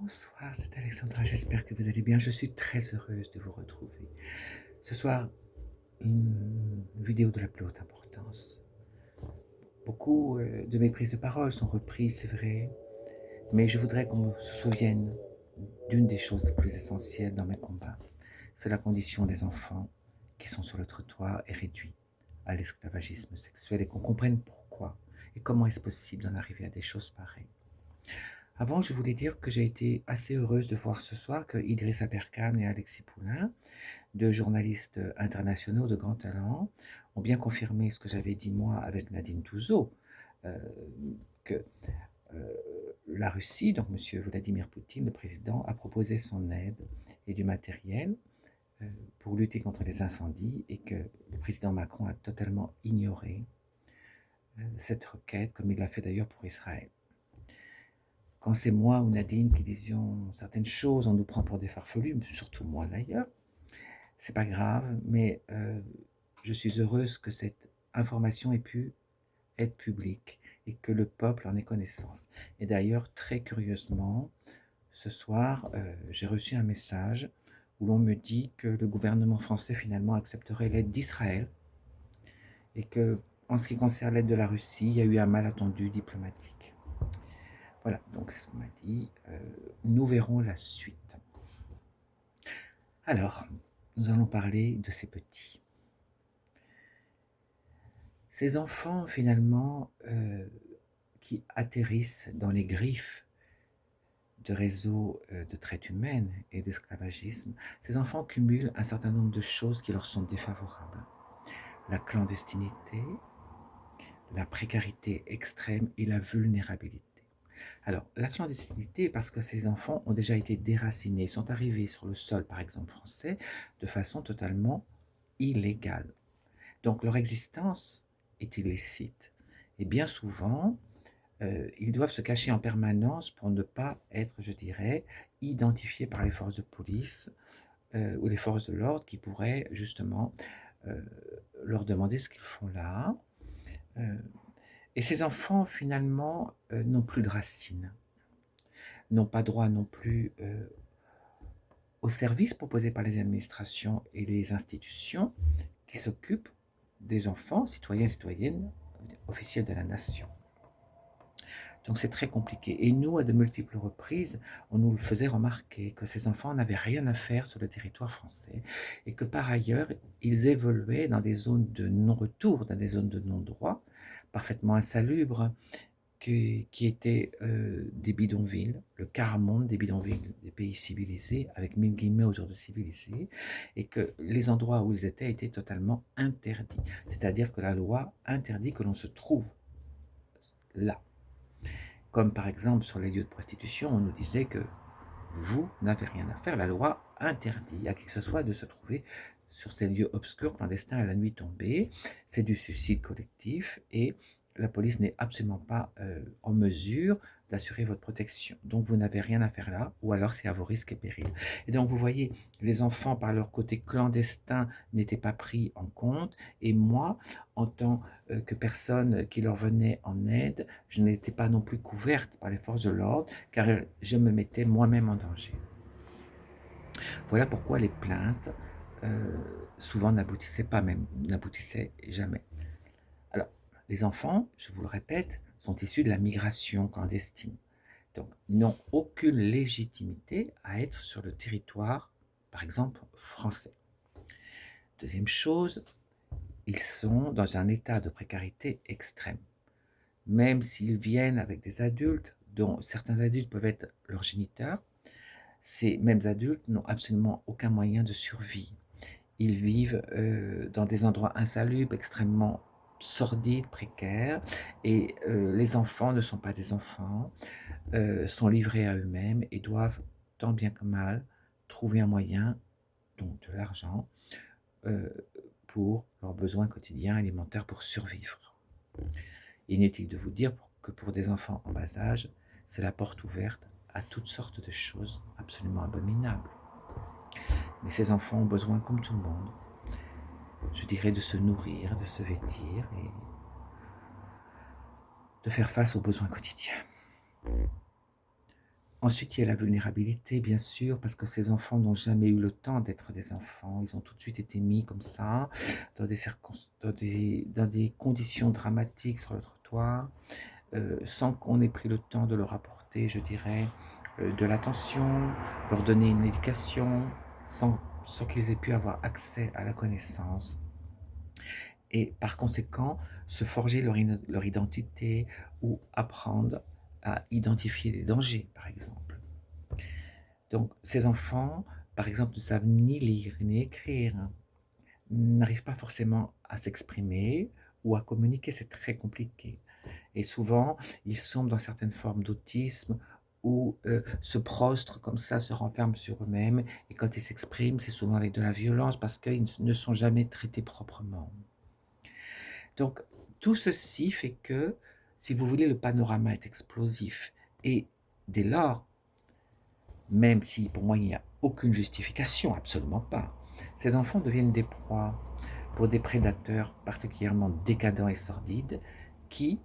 Bonsoir, c'est Alexandra, j'espère que vous allez bien. Je suis très heureuse de vous retrouver. Ce soir, une vidéo de la plus haute importance. Beaucoup de mes prises de parole sont reprises, c'est vrai, mais je voudrais qu'on se souvienne d'une des choses les plus essentielles dans mes combats. C'est la condition des enfants qui sont sur le trottoir et réduits à l'esclavagisme sexuel et qu'on comprenne pourquoi et comment est-ce possible d'en arriver à des choses pareilles. Avant, je voulais dire que j'ai été assez heureuse de voir ce soir que Idriss Aberkane et Alexis Poulain, deux journalistes internationaux de grand talent, ont bien confirmé ce que j'avais dit moi avec Nadine Touzeau, euh, que euh, la Russie, donc M. Vladimir Poutine, le président, a proposé son aide et du matériel euh, pour lutter contre les incendies et que le président Macron a totalement ignoré cette requête, comme il l'a fait d'ailleurs pour Israël. Quand c'est moi ou Nadine qui disions certaines choses, on nous prend pour des farfelus, surtout moi d'ailleurs. C'est pas grave, mais je suis heureuse que cette information ait pu être publique et que le peuple en ait connaissance. Et d'ailleurs, très curieusement, ce soir, j'ai reçu un message où l'on me dit que le gouvernement français finalement accepterait l'aide d'Israël et que, en ce qui concerne l'aide de la Russie, il y a eu un malentendu diplomatique. Voilà, donc c'est ce qu'on m'a dit. Nous verrons la suite. Alors, nous allons parler de ces petits. Ces enfants, finalement, qui atterrissent dans les griffes de réseaux de traite humaine et d'esclavagisme, ces enfants cumulent un certain nombre de choses qui leur sont défavorables. La clandestinité, la précarité extrême et la vulnérabilité. Alors, la clandestinité, parce que ces enfants ont déjà été déracinés, sont arrivés sur le sol, par exemple français, de façon totalement illégale. Donc, leur existence est illicite. Et bien souvent, ils doivent se cacher en permanence pour ne pas être, je dirais, identifiés par les forces de police ou les forces de l'ordre qui pourraient justement euh, leur demander ce qu'ils font là. Euh, et ces enfants, finalement, n'ont plus de racines, n'ont pas droit non plus aux services proposés par les administrations et les institutions qui s'occupent des enfants, citoyens et citoyennes, officiels de la nation. Donc c'est très compliqué. Et nous, à de multiples reprises, on nous le faisait remarquer que ces enfants n'avaient rien à faire sur le territoire français et que par ailleurs, ils évoluaient dans des zones de non-retour, dans des zones de non-droit, parfaitement insalubres, qui étaient des bidonvilles, le quart monde des bidonvilles des pays civilisés, avec mille guillemets autour de civilisés, et que les endroits où ils étaient totalement interdits. C'est-à-dire que la loi interdit que l'on se trouve là. Comme par exemple sur les lieux de prostitution, on nous disait que vous n'avez rien à faire. La loi interdit à qui que ce soit de se trouver sur ces lieux obscurs, clandestins à la nuit tombée. C'est du suicide collectif et la police n'est absolument pas en mesure d'assurer votre protection. Donc vous n'avez rien à faire là, ou alors c'est à vos risques et périls. Et donc vous voyez, les enfants par leur côté clandestin n'étaient pas pris en compte, et moi, en tant que personne qui leur venait en aide, je n'étais pas non plus couverte par les forces de l'ordre, car je me mettais moi-même en danger. Voilà pourquoi les plaintes souvent n'aboutissaient pas, même n'aboutissaient jamais. Alors, les enfants, je vous le répète, sont issus de la migration clandestine, donc n'ont aucune légitimité à être sur le territoire, par exemple, français. Deuxième chose, ils sont dans un état de précarité extrême. Même s'ils viennent avec des adultes, dont certains adultes peuvent être leurs géniteurs, ces mêmes adultes n'ont absolument aucun moyen de survie. Ils vivent dans des endroits insalubres, extrêmement sordides, précaires, et les enfants ne sont pas des enfants, sont livrés à eux-mêmes et doivent, tant bien que mal, trouver un moyen, donc de l'argent, euh, pour leurs besoins quotidiens alimentaires pour survivre. Inutile de vous dire que pour des enfants en bas âge, c'est la porte ouverte à toutes sortes de choses absolument abominables. Mais ces enfants ont besoin, comme tout le monde, je dirais, de se nourrir, de se vêtir et de faire face aux besoins quotidiens. Ensuite, il y a la vulnérabilité, bien sûr, parce que ces enfants n'ont jamais eu le temps d'être des enfants. Ils ont tout de suite été mis comme ça, dans des conditions dramatiques sur le trottoir, sans qu'on ait pris le temps de leur apporter, je dirais, de l'attention, leur donner une éducation, sans qu'ils aient pu avoir accès à la connaissance. Et par conséquent, se forger leur identité ou apprendre à identifier les dangers, par exemple. Donc, ces enfants, par exemple, ne savent ni lire ni écrire, n'arrivent pas forcément à s'exprimer ou à communiquer, c'est très compliqué. Et souvent, ils sont dans certaines formes d'autisme ou se prostrent comme ça, se renferment sur eux-mêmes. Et quand ils s'expriment, c'est souvent avec de la violence parce qu'ils ne sont jamais traités proprement. Donc, tout ceci fait que, si vous voulez, le panorama est explosif. Et dès lors, même si pour moi il n'y a aucune justification, absolument pas, ces enfants deviennent des proies pour des prédateurs particulièrement décadents et sordides qui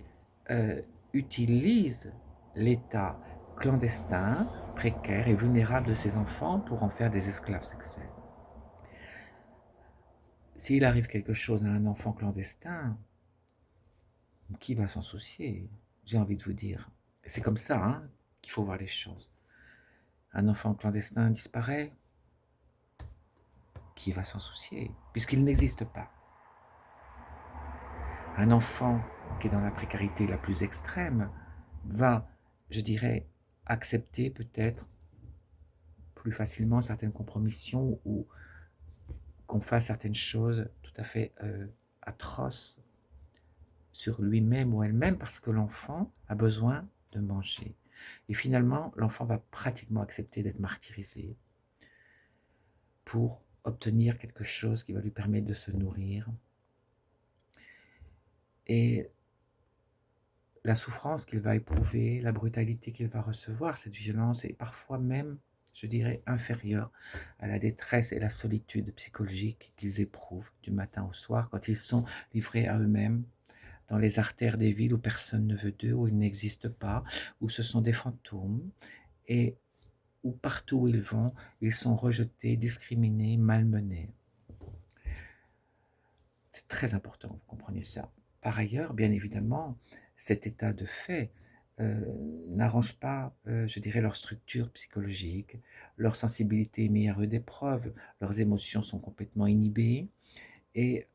euh, utilisent l'état clandestin, précaire et vulnérable de ces enfants pour en faire des esclaves sexuels. S'il arrive quelque chose à un enfant clandestin, qui va s'en soucier? J'ai envie de vous dire. C'est comme ça hein, qu'il faut voir les choses. Un enfant clandestin disparaît, qui va s'en soucier, puisqu'il n'existe pas. Un enfant qui est dans la précarité la plus extrême va, je dirais, accepter peut-être plus facilement certaines compromissions ou qu'on fasse certaines choses tout à fait atroces sur lui-même ou elle-même parce que l'enfant a besoin de manger. Et finalement, l'enfant va pratiquement accepter d'être martyrisé pour obtenir quelque chose qui va lui permettre de se nourrir. Et la souffrance qu'il va éprouver, la brutalité qu'il va recevoir, cette violence est parfois même, je dirais, inférieure à la détresse et la solitude psychologique qu'ils éprouvent du matin au soir quand ils sont livrés à eux-mêmes dans les artères des villes où personne ne veut d'eux, où ils n'existent pas, où ce sont des fantômes et où partout où ils vont, ils sont rejetés, discriminés, malmenés. C'est très important que vous compreniez ça. Par ailleurs, bien évidemment, cet état de fait n'arrange pas, je dirais, leur structure psychologique, leur sensibilité est mise à rude épreuve, leurs émotions sont complètement inhibées, et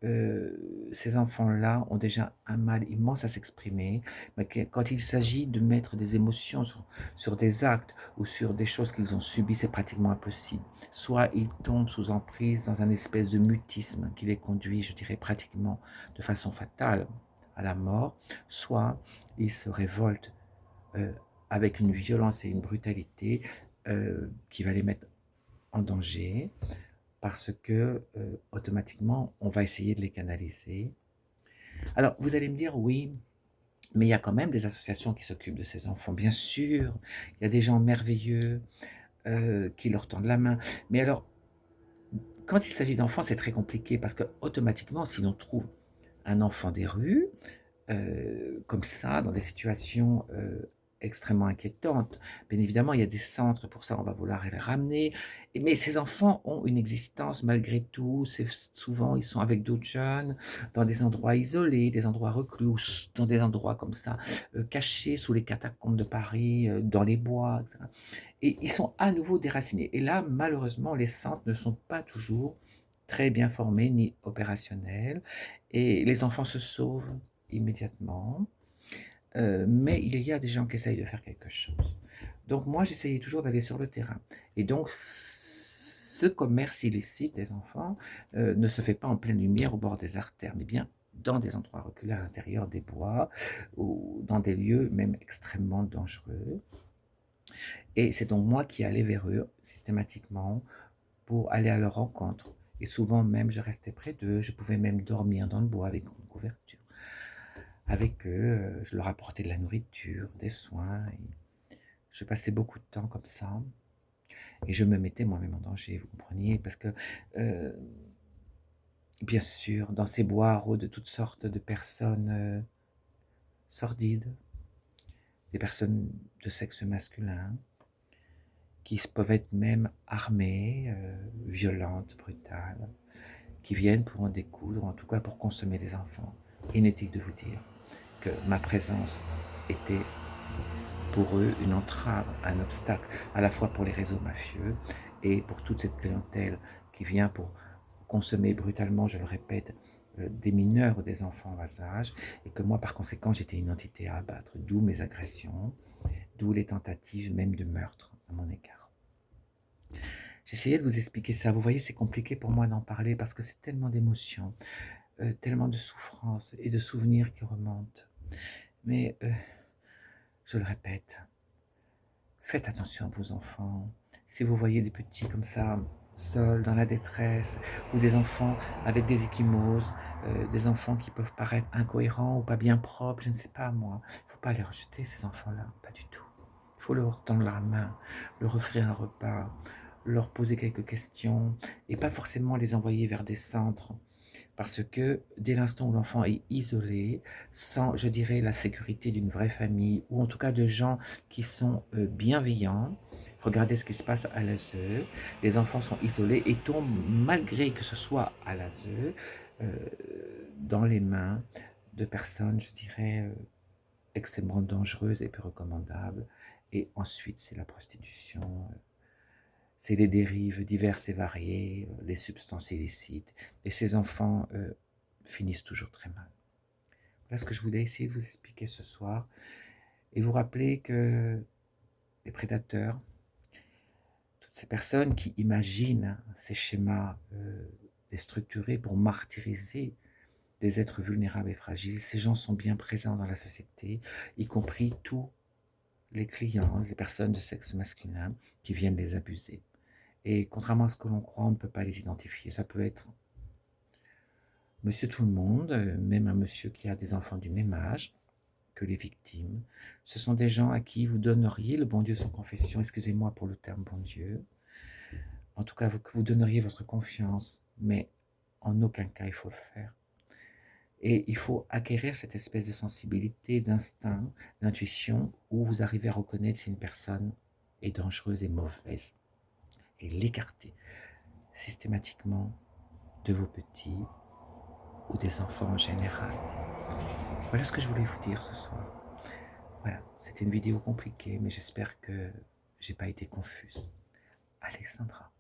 ces enfants-là ont déjà un mal immense à s'exprimer, mais quand il s'agit de mettre des émotions sur des actes ou sur des choses qu'ils ont subies, c'est pratiquement impossible. Soit ils tombent sous emprise dans un espèce de mutisme qui les conduit, je dirais, pratiquement de façon fatale à la mort, soit ils se révoltent euh, avec une violence et une brutalité qui va les mettre en danger, parce que automatiquement, on va essayer de les canaliser. Alors, vous allez me dire, oui, mais il y a quand même des associations qui s'occupent de ces enfants. Bien sûr, il y a des gens merveilleux qui leur tendent la main. Mais alors, quand il s'agit d'enfants, c'est très compliqué parce que automatiquement, si l'on trouve un enfant des rues, comme ça, dans des situations extrêmement inquiétantes. Bien évidemment, il y a des centres pour ça, on va vouloir les ramener. Mais ces enfants ont une existence malgré tout. Souvent, ils sont avec d'autres jeunes, dans des endroits isolés, des endroits reclus, ou dans des endroits comme ça, cachés sous les catacombes de Paris, dans les bois, etc. Et ils sont à nouveau déracinés. Et là, malheureusement, les centres ne sont pas toujours très bien formés ni opérationnels. Et les enfants se sauvent immédiatement, mais il y a des gens qui essayent de faire quelque chose. Donc moi, j'essayais toujours d'aller sur le terrain. Et donc, ce commerce illicite des enfants ne se fait pas en pleine lumière au bord des artères, mais bien dans des endroits reculés à l'intérieur des bois ou dans des lieux même extrêmement dangereux. Et c'est donc moi qui allais vers eux systématiquement pour aller à leur rencontre. Et souvent même, je restais près d'eux, je pouvais même dormir dans le bois avec une couverture. Avec eux, je leur apportais de la nourriture, des soins. Et je passais beaucoup de temps comme ça. Et je me mettais moi-même en danger, vous compreniez, parce que, euh, bien sûr, dans ces bois rôdent toutes sortes de personnes sordides, des personnes de sexe masculin, peuvent être même armées, violentes, brutales, qui viennent pour en découdre, en tout cas pour consommer les enfants. Inutile de vous dire que ma présence était pour eux une entrave, un obstacle, à la fois pour les réseaux mafieux et pour toute cette clientèle qui vient pour consommer brutalement, je le répète, des mineurs ou des enfants en bas âge, et que moi, par conséquent, j'étais une entité à abattre, d'où mes agressions, d'où les tentatives même de meurtre à mon égard. J'essayais de vous expliquer ça. Vous voyez, c'est compliqué pour moi d'en parler parce que c'est tellement d'émotions, tellement de souffrances et de souvenirs qui remontent. Mais je le répète, faites attention à vos enfants. Si vous voyez des petits comme ça, seuls, dans la détresse, ou des enfants avec des ecchymoses, des enfants qui peuvent paraître incohérents ou pas bien propres, je ne sais pas moi, il ne faut pas les rejeter, ces enfants-là, pas du tout. Il faut leur tendre la main, leur offrir un repas, leur poser quelques questions, et pas forcément les envoyer vers des centres. Parce que dès l'instant où l'enfant est isolé, sans, je dirais, la sécurité d'une vraie famille, ou en tout cas de gens qui sont bienveillants, regardez ce qui se passe à l'ASE, les enfants sont isolés et tombent, malgré que ce soit à l'ASE, dans les mains de personnes, je dirais, extrêmement dangereuses et peu recommandables. Et ensuite, c'est la prostitution, c'est les dérives diverses et variées, les substances illicites. Et ces enfants finissent toujours très mal. Voilà ce que je voulais essayer de vous expliquer ce soir. Et vous rappeler que les prédateurs, toutes ces personnes qui imaginent ces schémas déstructurés pour martyriser des êtres vulnérables et fragiles, ces gens sont bien présents dans la société, y compris tous les clients, les personnes de sexe masculin qui viennent les abuser. Et contrairement à ce que l'on croit, on ne peut pas les identifier. Ça peut être monsieur tout le monde, même un monsieur qui a des enfants du même âge que les victimes. Ce sont des gens à qui vous donneriez le bon Dieu sans confession, excusez-moi pour le terme bon Dieu, en tout cas que vous donneriez votre confiance, mais en aucun cas il faut le faire. Et il faut acquérir cette espèce de sensibilité, d'instinct, d'intuition, où vous arrivez à reconnaître si une personne est dangereuse et mauvaise, et l'écarter systématiquement de vos petits ou des enfants en général. Voilà ce que je voulais vous dire ce soir. Voilà, c'était une vidéo compliquée, mais j'espère que j'ai pas été confuse. Alexandra.